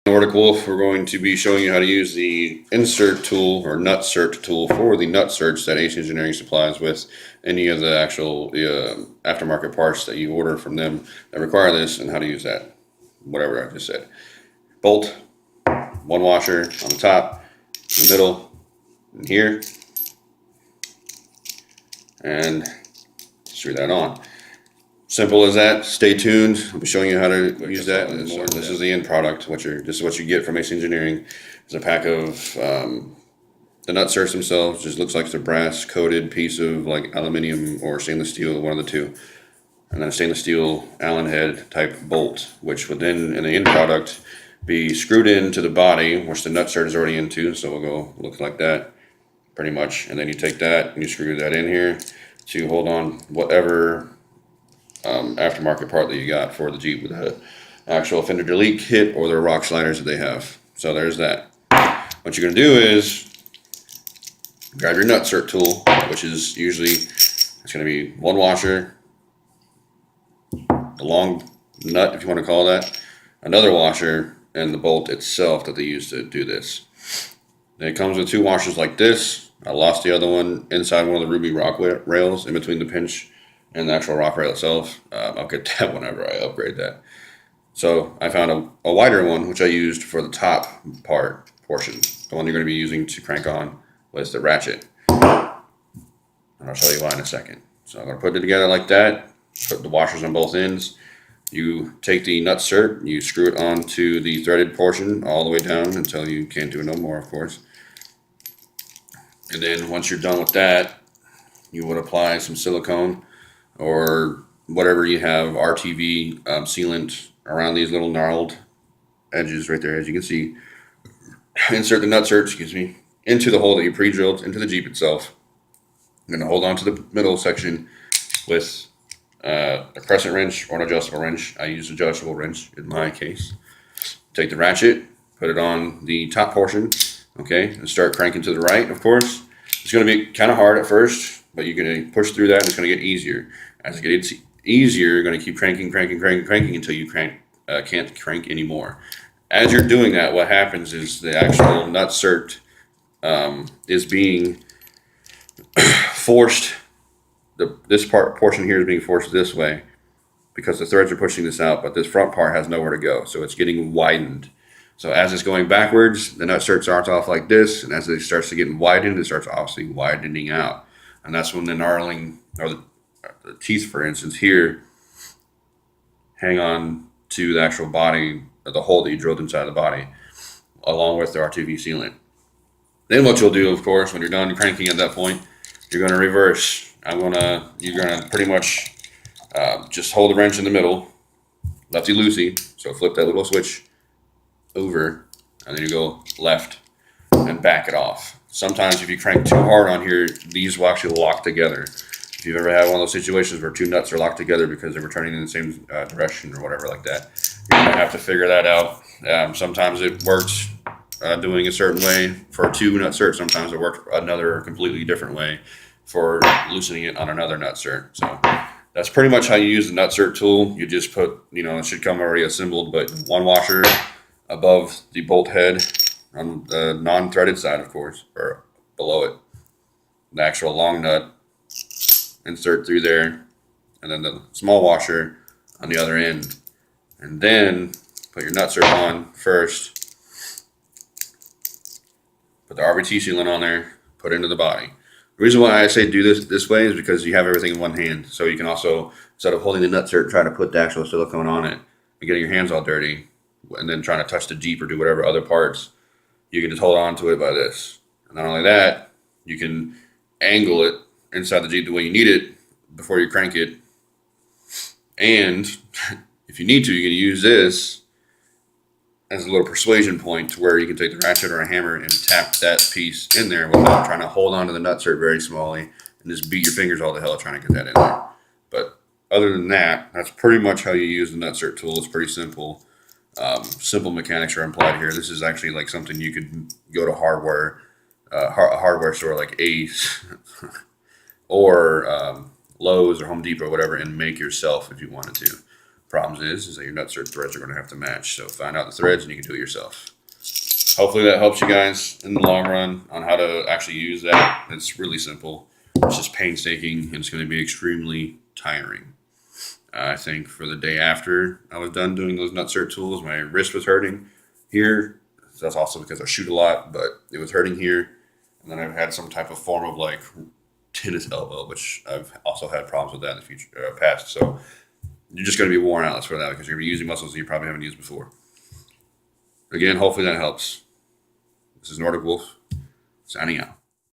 Nordic Wolf, we're going to be showing you how to use the insert tool or NutSert tool for the nutserts that Ace Engineering supplies with any of the actual aftermarket parts that you order from them that require this, and how to use that, whatever I just said. Bolt, one washer on the top, in the middle, and here, and screw that on. Simple as that. Stay tuned. I'll be showing you how to use that. This is the end product. This is what you get from Ace Engineering. It's a pack of the nutserts themselves. Just looks like it's a brass coated piece of like aluminum or stainless steel, one of the two, and then a stainless steel Allen head type bolt, which would then in the end product be screwed into the body, which the nutsert is already into. So we'll go look like that, pretty much. And then you take that and you screw that in here to hold on whatever aftermarket part that you got for the Jeep with the actual fender delete kit or the rock sliders that they have. So there's that. What you're going to do is grab your nutsert tool, which is usually, it's going to be one washer, the long nut if you want to call that, another washer, and the bolt itself that they use to do this. And it comes with two washers like this. I lost the other one inside one of the Ruby rock rails in between the pinch and the actual rock rail itself. I'll get that whenever I upgrade that. So I found a wider one, which I used for the top portion. The one you're going to be using to crank on was the ratchet. And I'll show you why in a second. So I'm going to put it together like that. Put the washers on both ends. You take the nutsert, you screw it onto the threaded portion all the way down until you can't do it no more, of course. And then once you're done with that, you would apply some silicone or whatever you have, RTV sealant around these little gnarled edges right there, as you can see. Insert the nutsert, into the hole that you pre-drilled into the Jeep itself. I'm going to hold on to the middle section with a crescent wrench or an adjustable wrench. I use adjustable wrench in my case. Take the ratchet, put it on the top portion, okay, and start cranking to the right, of course. It's going to be kind of hard at first, but you're going to push through that and it's going to get easier. As it gets easier, you're going to keep cranking until you can't crank anymore. As you're doing that, what happens is the actual nutsert is being forced. This portion here is being forced this way because the threads are pushing this out, but this front part has nowhere to go, so it's getting widened. So as it's going backwards, the nutsert starts off like this, and as it starts to get widened, it starts obviously widening out. And that's when the knurling, or the teeth, for instance, here, hang on to the actual body, or the hole that you drilled inside the body, along with the RTV sealant. Then what you'll do, of course, when you're done cranking at that point, you're going to reverse. You're going to pretty much just hold the wrench in the middle, lefty-loosey, so flip that little switch over, and then you go left and back it off. Sometimes if you crank too hard on here, these will actually lock together. If you've ever had one of those situations where two nuts are locked together because they were turning in the same direction or whatever like that, you're going to have to figure that out. Sometimes it works doing a certain way for two nutserts. Sometimes it works another completely different way for loosening it on another nutsert. So that's pretty much how you use the nutsert tool. You just put, it should come already assembled, but one washer above the bolt head on the non-threaded side, of course, or below it. The actual long nut, insert through there, and then the small washer on the other end. And then put your nutsert on first. Put the RBT sealant on there, put it into the body. The reason why I say do this way is because you have everything in one hand. So you can also, instead of holding the nutsert, try to put the actual silicone on it and getting your hands all dirty, and then trying to touch the Jeep or do whatever other parts, you can just hold on to it by this. And not only that, you can angle it inside the Jeep the way you need it before you crank it. And if you need to, you can use this as a little persuasion point to where you can take the ratchet or a hammer and tap that piece in there without trying to hold on to the nutsert very smallly and just beat your fingers all to hell trying to get that in there. But other than that, that's pretty much how you use the nutsert tool. It's pretty simple. Simple mechanics are implied here. This is actually like something you could go to a hardware store like Ace or Lowe's or Home Depot or whatever and make yourself if you wanted to. problems is that your NutSert threads are going to have to match. So find out the threads and you can do it yourself. Hopefully that helps you guys in the long run on how to actually use that. It's really simple. It's just painstaking and it's going to be extremely tiring. I think for the day after I was done doing those NutSert tools, my wrist was hurting here. That's also because I shoot a lot, but it was hurting here. And then I've had some type of form of like tennis elbow, which I've also had problems with that in the future, past. So you're just going to be worn out for that because you're going to be using muscles that you probably haven't used before. Again, hopefully that helps. This is Nordic Wolf, signing out.